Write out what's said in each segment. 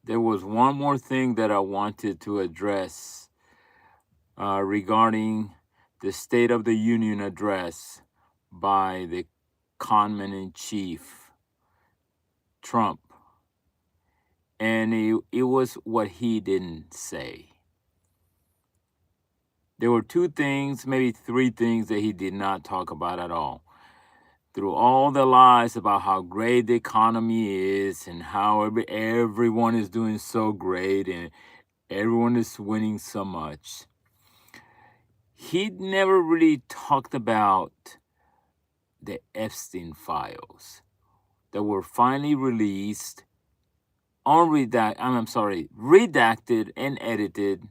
there was one more thing that I wanted to address regarding the State of the Union address by the conman in chief, Trump. And it was what he didn't say. There were two things, maybe three things that he did not talk about at all. Through all the lies about how great the economy is and how everyone is doing so great and everyone is winning so much, he never really talked about the Epstein files that were finally released, redacted and edited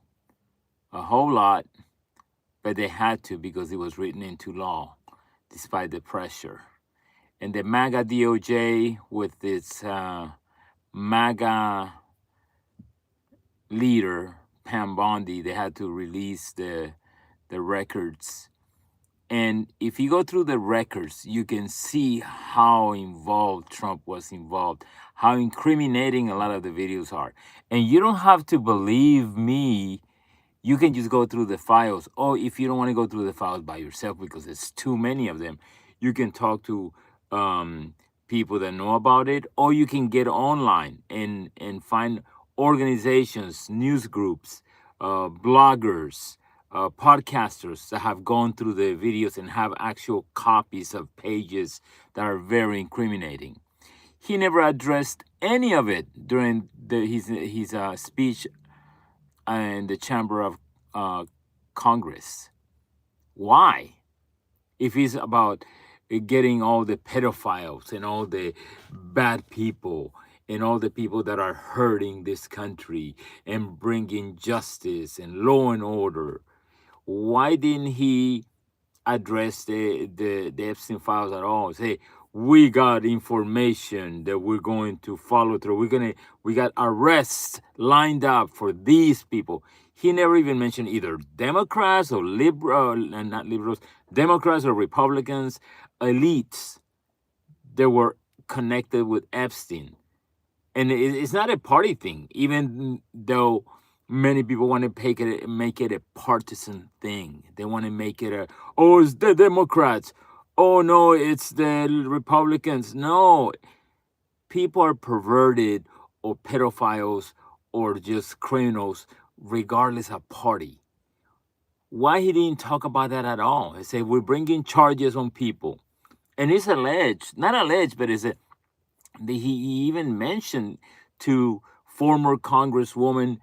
a whole lot, but they had to because it was written into law despite the pressure. And the MAGA DOJ with its MAGA leader, Pam Bondi, they had to release the records. And if you go through the records, you can see how involved Trump was involved, how incriminating a lot of the videos are. And you don't have to believe me. You can just go through the files. Or if you don't want to go through the files by yourself because it's too many of them, you can talk to people that know about it, or you can get online and find organizations, news groups, bloggers, podcasters that have gone through the videos and have actual copies of pages that are very incriminating. He never addressed any of it during his speech in the Chamber of Congress. Why? If it's about getting all the pedophiles and all the bad people and all the people that are hurting this country and bringing justice and law and order, why didn't he address the Epstein files at all? Say, we got information that we're going to follow through. We got arrests lined up for these people. He never even mentioned either Democrats or not liberals, Democrats or Republicans, elites that were connected with Epstein. And it's not a party thing, even though many people want to make it a partisan thing. They want to make it it's the Democrats. Oh, no, it's the Republicans. No, people are perverted or pedophiles or just criminals regardless of party. Why he didn't talk about that at all? He said, we're bringing charges on people. And it's alleged, not alleged, but he even mentioned to former Congresswoman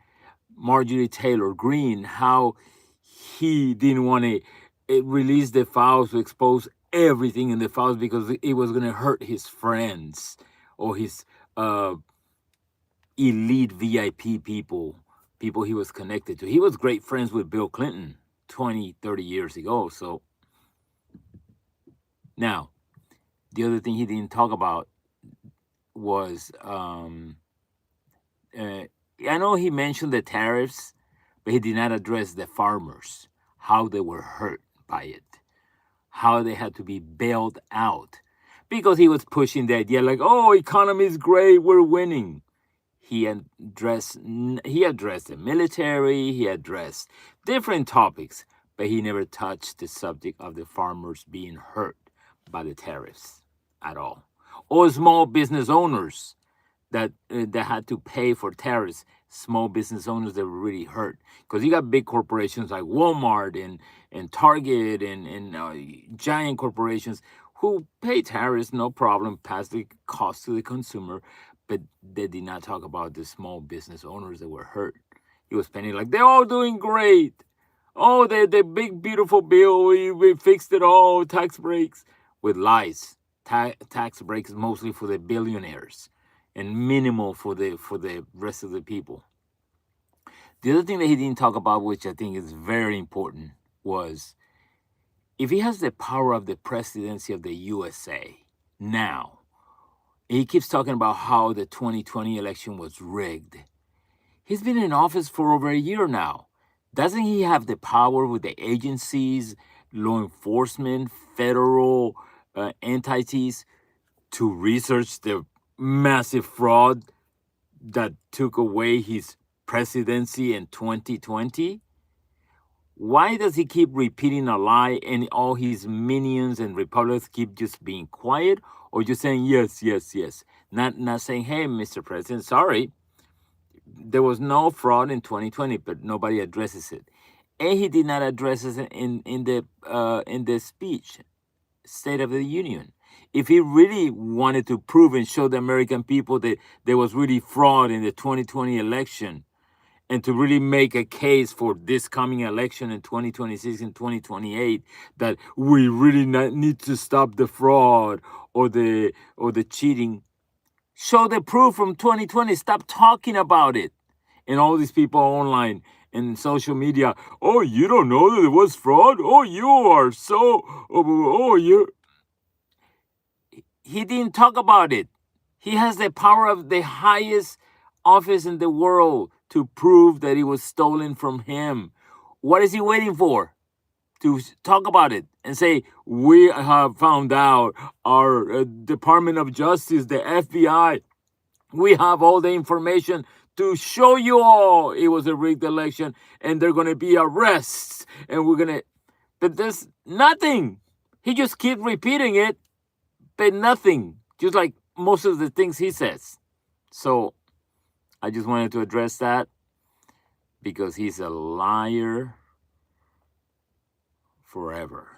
Marjorie Taylor Greene how he didn't want to release the files to expose everything in the files because it was going to hurt his friends or his elite VIP people he was connected to. He was great friends with Bill Clinton 20, 30 years ago. So now, the other thing he didn't talk about was, I know he mentioned the tariffs, but he did not address the farmers, how they were hurt by it, how they had to be bailed out, because he was pushing the idea like, oh, economy is great, we're winning. He addressed the military, he addressed different topics, but he never touched the subject of the farmers being hurt by the tariffs at all, or small business owners that had to pay for tariffs. Small business owners that were really hurt because you got big corporations like Walmart and Target and giant corporations who pay tariffs, no problem, pass the cost to the consumer, but they did not talk about the small business owners that were hurt. He was painting like they're all doing great. Oh, the big beautiful bill, we fixed it all, tax breaks, with lies. Tax breaks mostly for the billionaires and minimal for the rest of the people. The other thing that he didn't talk about, which I think is very important, was if he has the power of the presidency of the USA now, he keeps talking about how the 2020 election was rigged. He's been in office for over a year now. Doesn't he have the power with the agencies, law enforcement, federal entities to research the massive fraud that took away his presidency in 2020? Why does he keep repeating a lie and all his minions and Republicans keep just being quiet or just saying yes, yes, yes? Not saying, hey, Mr. President, sorry, there was no fraud in 2020, but nobody addresses it. And he did not address it in the speech, State of the Union. If he really wanted to prove and show the American people that there was really fraud in the 2020 election, and to really make a case for this coming election in 2026 and 2028, that we really need to stop the fraud or the cheating, show the proof from 2020. Stop talking about it. And all these people online and social media, oh, you don't know that it was fraud? Oh, you are so, oh, you. He didn't talk about it. He has the power of the highest office in the world to prove that it was stolen from him. What is he waiting for? To talk about it and say, we have found out, our Department of Justice, the FBI, we have all the information to show you all it was a rigged election and there are going to be arrests and we're going to, but there's nothing. He just keeps repeating it, but nothing, just like most of the things he says. So I just wanted to address that because he's a liar forever.